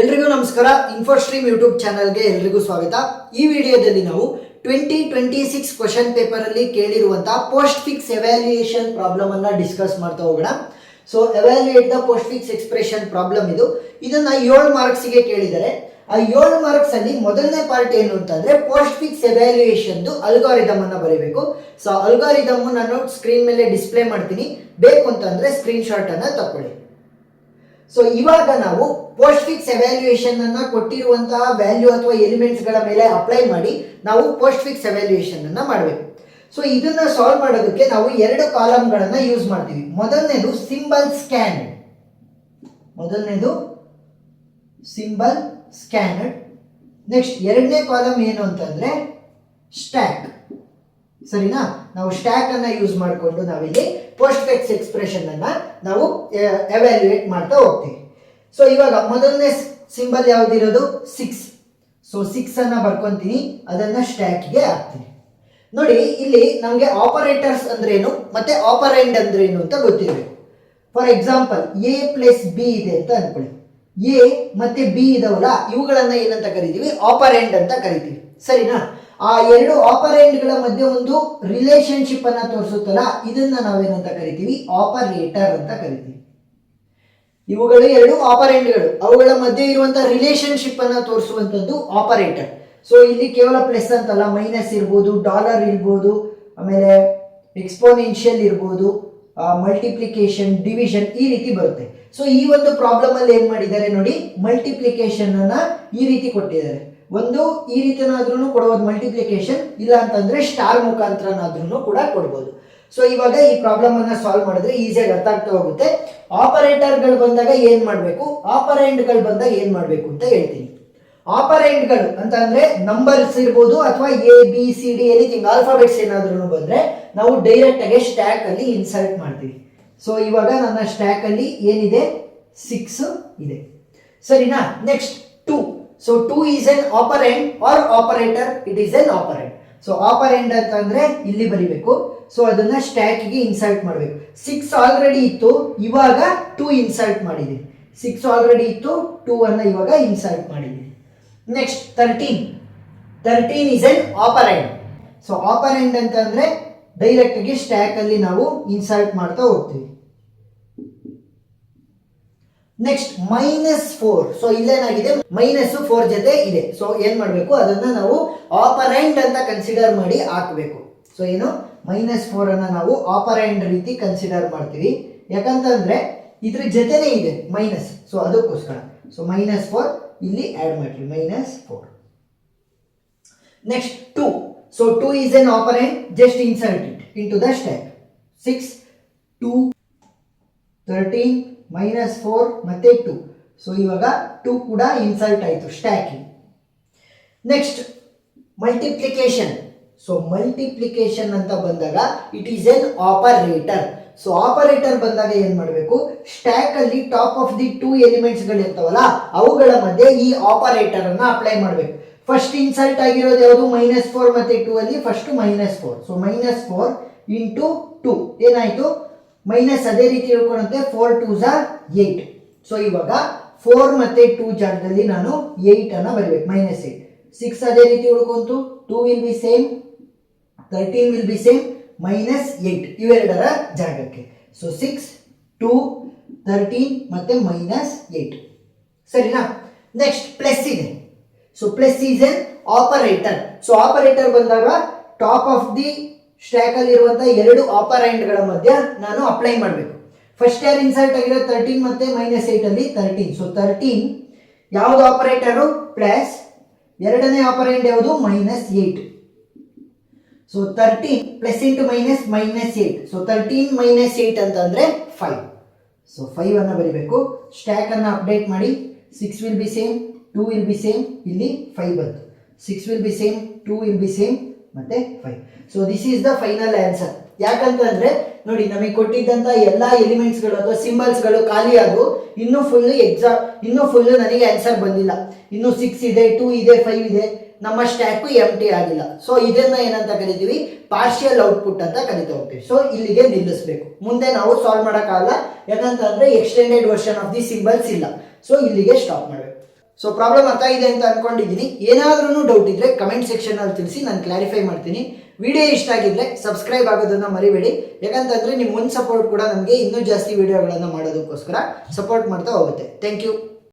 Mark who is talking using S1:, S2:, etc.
S1: ಎಲ್ರಿಗೂ ನಮಸ್ಕಾರ. ಇನ್ಫೋಸ್ಟ್ರೀಮ್ ಯೂಟ್ಯೂಬ್ ಚಾನಲ್ಗೆ ಎಲ್ರಿಗೂ ಸ್ವಾಗತ. ಈ ವಿಡಿಯೋದಲ್ಲಿ ನಾವು 2026 ಕ್ವಶನ್ ಪೇಪರ್ ಅಲ್ಲಿ ಕೇಳಿರುವಂತಹ ಪೋಸ್ಟ್ ಫಿಕ್ಸ್ ಎವ್ಯಾಲ್ಯೂಯೇಷನ್ ಪ್ರಾಬ್ಲಮ್ ಅನ್ನ ಡಿಸ್ಕಸ್ ಮಾಡ್ತಾ ಹೋಗೋಣ. So evaluate the post fix expression problem ಇದನ್ನ 7 ಮಾರ್ಕ್ಸ್ ಗೆ ಕೇಳಿದ್ದಾರೆ. ಆ 7 ಮಾರ್ಕ್ಸ್ ಅಲ್ಲಿ ಮೊದಲನೇ ಪಾರ್ಟ್ ಏನು ಅಂತಂದ್ರೆ ಪೋಸ್ಟ್ ಫಿಕ್ಸ್ ಎವ್ಯಾಲ್ಯೂಯೇಷನ್ ಅಲ್ಗಾರಿದಮ್ ಅನ್ನ ಬರೀಬೇಕು. ಸೊ ಅಲ್ಗಾರಿದಮ್ ನಾನು ಸ್ಕ್ರೀನ್ ಮೇಲೆ ಡಿಸ್ಪ್ಲೇ ಮಾಡ್ತೀನಿ, ಬೇಕು ಅಂತಂದ್ರೆ ಸ್ಕ್ರೀನ್ ಶಾಟ್ ಅನ್ನ ತಕೊಳ್ಳಿ. ಸೊ ಇವಾಗ ನಾವು ಪೋಸ್ಟ್ ಫಿಕ್ಸ್ ಎವ್ಯಾಲ್ಯೂಯೇಷನ್ ಅನ್ನ ಕೊಟ್ಟಿರುವಂತಹ ವ್ಯಾಲ್ಯೂ ಅಥವಾ ಎಲಿಮೆಂಟ್ಸ್ ಗಳ ಮೇಲೆ ಅಪ್ಲೈ ಮಾಡಿ ನಾವು ಪೋಸ್ಟ್ ಫಿಕ್ಸ್ ಎವ್ಯಾಲ್ಯೂಯೇಷನ್ ಅನ್ನ ಮಾಡಬೇಕು. ಸೊ ಇದನ್ನ ಸಾಲ್ವ್ ಮಾಡೋದಕ್ಕೆ ನಾವು 2 ಕಾಲಮ್ ಗಳನ್ನ ಯೂಸ್ ಮಾಡ್ತೀವಿ. ಮೊದಲನೇದು ಸಿಂಬಲ್ ಸ್ಕ್ಯಾನರ್ಡ್. ನೆಕ್ಸ್ಟ್ ಎರಡನೇ ಕಾಲಮ್ ಏನು ಅಂತಂದ್ರೆ ಸ್ಟ್ಯಾಕ್. ಸರಿನಾ? ನಾವು ಸ್ಟ್ಯಾಕ್ ಅನ್ನ ಯೂಸ್ ಮಾಡಿಕೊಂಡು ನಾವಿಲ್ಲಿ ಪೋಸ್ಟ್ ಫಿಕ್ಸ್ ಎಕ್ಸ್ಪ್ರೆಷನ್ ಅನ್ನ ನಾವು ಎವ್ಯಾಲ್ಯೂಯೇಟ್ ಮಾಡ್ತಾ ಹೋಗ್ತೀವಿ. ಸೊ ಇವಾಗ ಮೊದಲನೇ ಸಿಂಬಲ್ ಯಾವ್ದಿರೋದು 6. ಸೊ 6 ಅನ್ನ ಬರ್ಕೊಂತೀನಿ, ಅದನ್ನ ಸ್ಟ್ಯಾಕ್ ಗೆ ಹಾಕ್ತೀನಿ. ನೋಡಿ, ಇಲ್ಲಿ ನಮಗೆ ಆಪರೇಟರ್ಸ್ ಅಂದ್ರೇನು ಮತ್ತೆ ಆಪರೆಂಡ್ ಅಂದ್ರೇನು ಅಂತ ಗೊತ್ತಿರಬೇಕು. For example A plus B ಇದೆ ಅಂತ ಅನ್ಕೊಳ್ಳಿ. ಎ ಮತ್ತೆ ಬಿ ಇದಾವಲ್ಲ, ಇವುಗಳನ್ನ ಏನಂತ ಕರಿತೀವಿ? ಆಪರೆಂಡ್ ಅಂತ ಕರಿತೀವಿ. ಸರಿನಾ? ಆ 2 ಆಪರೆಂಡ್ಗಳ ಮಧ್ಯೆ ಒಂದು ರಿಲೇಶನ್ಶಿಪ್ ಅನ್ನ ತೋರಿಸುತ್ತಲ್ಲ, ಇದನ್ನ ನಾವೇನಂತ ಕರಿತೀವಿ? ಆಪರೇಟರ್ ಅಂತ ಕರಿತೀವಿ. ಇವುಗಳು 2 ಆಪರೆಂಡ್ಗಳು, ಅವುಗಳ ಮಧ್ಯೆ ಇರುವಂತಹ ರಿಲೇಶನ್ಶಿಪ್ ಅನ್ನ ತೋರಿಸುವಂತದ್ದು ಆಪರೇಟರ್. ಸೊ ಇಲ್ಲಿ ಕೇವಲ ಪ್ಲಸ್ ಅಂತಲ್ಲ, ಮೈನಸ್ ಇರ್ಬೋದು, ಡಾಲರ್ ಇರ್ಬೋದು, ಆಮೇಲೆ ಎಕ್ಸ್ಪೋನೆನ್ಷಿಯಲ್ ಇರ್ಬೋದು, ಮಲ್ಟಿಪ್ಲಿಕೇಶನ್, ಡಿವಿಷನ್, ಈ ರೀತಿ ಬರುತ್ತೆ. ಸೊ ಈ ಒಂದು ಪ್ರಾಬ್ಲಮ್ ಅಲ್ಲಿ ಏನ್ ಮಾಡಿದ್ದಾರೆ ನೋಡಿ, ಮಲ್ಟಿಪ್ಲಿಕೇಶನ್ ಅನ್ನ ಈ ರೀತಿ ಕೊಟ್ಟಿದ್ದಾರೆ. ಒಂದು ಈ ರೀತಿನಾದ್ರೂ ಕೊಡಬಹುದು ಮಲ್ಟಿಪ್ಲಿಕೇಶನ್, ಇಲ್ಲ ಅಂತಂದ್ರೆ ಸ್ಟಾರ್ ಮುಖಾಂತರನಾದ್ರೂ ಕೂಡ ಕೊಡಬಹುದು. ಸೊ ಇವಾಗ ಈ ಪ್ರಾಬ್ಲಮ್ ಅನ್ನ ಸಾಲ್ವ್ ಮಾಡಿದ್ರೆ ಈಸಿಯಾಗಿ ಅರ್ಥ ಆಗ್ತಾ ಹೋಗುತ್ತೆ. ಆಪರೇಟರ್ಗಳು ಬಂದಾಗ ಏನ್ ಮಾಡಬೇಕು, ಆಪರೆಂಡ್ಗಳು ಬಂದಾಗ ಏನ್ ಮಾಡಬೇಕು ಅಂತ ಹೇಳ್ತೀನಿ. ಆಪರೆಂಡ್ಗಳು ಅಂತ ಅಂದ್ರೆ ನಂಬರ್ಸ್ ಇರ್ಬೋದು ಅಥವಾ A B C D anything alphabets ಏನಾದ್ರೂ ಬಂದ್ರೆ ನಾವು ಡೈರೆಕ್ಟ್ ಆಗಿ ಸ್ಟ್ಯಾಕ್ ಅಲ್ಲಿ ಇನ್ಸರ್ಟ್ ಮಾಡ್ತೀವಿ. ಸೊ ಇವಾಗ ನನ್ನ ಸ್ಟ್ಯಾಕ್ ಅಲ್ಲಿ ಏನಿದೆ? 6 ಇದೆ. ಸರಿನಾ? Next 2. So 2 is an operand or operator, it is an operand. So operand ಅಂತಂದ್ರೆ ಇಲ್ಲಿ ಬರಿಬೇಕು. ಸೊ ಅದನ್ನ ಸ್ಟ್ಯಾಕ್ ಗೆ ಇನ್ಸರ್ಟ್ ಮಾಡಬೇಕು. 6 ಆಲ್ರೆಡಿ ಇತ್ತು, ಇವಾಗ 2 ಇನ್ಸರ್ಟ್ ಮಾಡಿದೀನಿ. 6 ಆಲ್ರೆಡಿ ಇತ್ತು, 2 ಅನ್ನ ಇವಾಗ ಇನ್ಸರ್ಟ್ ಮಾಡಿದೀನಿ. Next 13 is an operand. So operand ಅಂತಂದ್ರೆ ಡೈರೆಕ್ಟ್ ಆಗಿ ಸ್ಟ್ಯಾಕ್ ಅಲ್ಲಿ ನಾವು ಇನ್ಸರ್ಟ್ ಮಾಡ್ತಾ ಹೋಗ್ತೀವಿ. ನೆಕ್ಸ್ಟ್ -4. ಸೊ ಇಲ್ಲೇನಾಗಿದೆ? -4 ಜೊತೆ ಇದೆ. ಸೊ ಏನ್ ಮಾಡಬೇಕು? ಅದನ್ನ ನಾವು ಆಪರೆಂಡ್ ಅಂತ ಕನ್ಸಿಡರ್ ಮಾಡಿ ಹಾಕಬೇಕು. ಸೊ ಏನು? -4 ಅನ್ನ ನಾವು ಆಪರೆಂಡ್ ರೀತಿ ಕನ್ಸಿಡರ್ ಮಾಡ್ತೀವಿ. ಯಾಕಂತಂದ್ರೆ ಇದ್ರ ಜೊತೆನೇ ಇದೆ ಮೈನಸ್, ಸೊ ಅದಕ್ಕೋಸ್ಕರ. ಸೊ -4 ಇಲ್ಲಿ ಆಡ್ ಮಾಡ್ತೀವಿ, -4. Next 2. So 2 is an operand, just insert it into the stack. 6, 2, 13, -4 ಮತ್ತೆ 2. ಸೊ ಇವಾಗ 2 ಕೂಡ ಇನ್ಸರ್ಟ್ ಆಯಿತು stacking. Next multiplication. So multiplication ಅಂತ ಬಂದಾಗ it is N operator. So operator ಬಂದಾಗ ಏನ್ ಮಾಡಬೇಕು? ಸ್ಟ್ಯಾಕ್ ಅಲ್ಲಿ ಟಾಪ್ ಆಫ್ ದಿ 2 ಎಲಿಮೆಂಟ್ಸ್ ಗಳು ಇರ್ತಾವಲ್ಲ, ಅವುಗಳ ಮಧ್ಯೆ ಈ ಆಪರೇಟರ್ ಅನ್ನ ಅಪ್ಲೈ ಮಾಡಬೇಕು. ಫಸ್ಟ್ ಇನ್ಸರ್ಟ್ ಆಗಿರೋದು ಯಾವುದು? -4 ಮತ್ತೆ 2 ಅಲ್ಲಿ ಫಸ್ಟ್ -4. ಸೊ -4 ಇಂಟು 2 ಏನಾಯ್ತು? ಮೈನಸ್ ಅದೇ ರೀತಿ ಹೇಳ್ಕೊಳುತ್ತೆ, 4 2s are 8. ಸೊ ಇವಾಗ 4 ಮತ್ತೆ 2 ಜಾಗದಲ್ಲಿ ನಾನು 8 ಅನ್ನ ಬರಬೇಕು, -8. 6 ಅದೇ ರೀತಿ ಉಳ್ಕೊಂತು, 2 will be same, 13 will be same, -8 ಇವೆರಡರ ಜಾಗಕ್ಕೆ. ಸೊ 6, 2, 13 ಮತ್ತೆ -8. ಸರಿನಾ? ನೆಕ್ಸ್ಟ್ ಪ್ಲಸ್ ಇದೆ. So plus is N operator. So operator ಬಂದಾಗ ಟಾಪ್ ಆಫ್ ದಿ ಸ್ಟ್ಯಾಕ್ ಅಲ್ಲಿ ಇರುವಂತಹ 2 ಆಪರೆಂಡ್ಗಳ ಮಧ್ಯ ನಾನು ಅಪ್ಲೈ ಮಾಡಬೇಕು. ಫಸ್ಟ್ ಯಾರು ಇನ್ಸರ್ಟ್ ಆಗಿರೋ 13 ಮತ್ತೆ -8 ಅಲ್ಲಿ 13. ಸೊ 13 ಯಾವುದು ಆಪರೇಟರು? ಪ್ಲಸ್. ಎರಡನೇ ಆಪರೆಂಡ್ ಯಾವುದು? -8. So 13 plus into minus -8. So 13 -8 ಅಂತಂದ್ರೆ 5. ಸೊ 5 ಅನ್ನ ಬರಿಬೇಕು. ಸ್ಟ್ಯಾಕ್ ಅನ್ನ ಅಪ್ಡೇಟ್ ಮಾಡಿ. 6 will be same, 2 will be same, ಇಲ್ಲಿ 5 ಬಂತು. 6 will be same, 2 will be same ಮತ್ತೆ 5. So this is the final answer. ಯಾಕಂತಂದ್ರೆ ನೋಡಿ, ನಮಗೆ ಕೊಟ್ಟಿದ್ದಂತ ಎಲ್ಲಾ ಎಲಿಮೆಂಟ್ಸ್ ಗಳು ಅಥವಾ ಸಿಂಬಲ್ಸ್ ಗಳು ಖಾಲಿ ಆದವು. ಇನ್ನೂ ಫುಲ್ ನನಗೆ ಆನ್ಸರ್ ಬಂದಿಲ್ಲ. ಇನ್ನು 6 ಇದೆ, 2 ಇದೆ, 5 ಇದೆ. ನಮ್ಮ ಸ್ಟ್ಯಾಕ್ ಎಂಟಿ ಆಗಿಲ್ಲ. ಸೊ ಇದನ್ನ ಏನಂತ ಕರಿತೀವಿ? ಪಾರ್ಷಿಯಲ್ ಔಟ್ಪುಟ್ ಅಂತ ಕರಿತಾ ಹೋಗ್ತೀವಿ. ಸೊ ಇಲ್ಲಿಗೆ ನಿಲ್ಲಿಸಬೇಕು, ಮುಂದೆ ನಾವು ಸಾಲ್ವ್ ಮಾಡೋಕ್ಕಾಗಲ್ಲ. ಯಾಕಂತಂದ್ರೆ extended version of the symbols ಇಲ್ಲ. ಸೊ ಇಲ್ಲಿಗೆ ಸ್ಟಾಪ್ ಮಾಡಬೇಕು. ಸೊ ಪ್ರಾಬ್ಲಮ್ ಅರ್ಥ ಆಗಿದೆ ಅಂತ ಅನ್ಕೊಂಡಿದ್ದೀನಿ. ಏನಾದ್ರೂ ಡೌಟ್ ಇದ್ರೆ ಕಮೆಂಟ್ ಸೆಕ್ಷನ್ ಅಲ್ಲಿ ತಿಳಿಸಿ, ನಾನು ಕ್ಲಾರಿಫೈ ಮಾಡ್ತೀನಿ. ವಿಡಿಯೋ ಇಷ್ಟ ಆಗಿದ್ರೆ ಸಬ್ಸ್ಕ್ರೈಬ್ ಆಗೋದನ್ನ ಮರಿಬೇಡಿ, ಯಾಕಂತಂದ್ರೆ ನಿಮ್ಮ ಒಂದು ಸಪೋರ್ಟ್ ಕೂಡ ನಮಗೆ ಇನ್ನೂ ಜಾಸ್ತಿ ವಿಡಿಯೋಗಳನ್ನು ಮಾಡೋದಕ್ಕೋಸ್ಕರ ಸಪೋರ್ಟ್ ಮಾಡ್ತಾ ಹೋಗುತ್ತೆ. Thank you.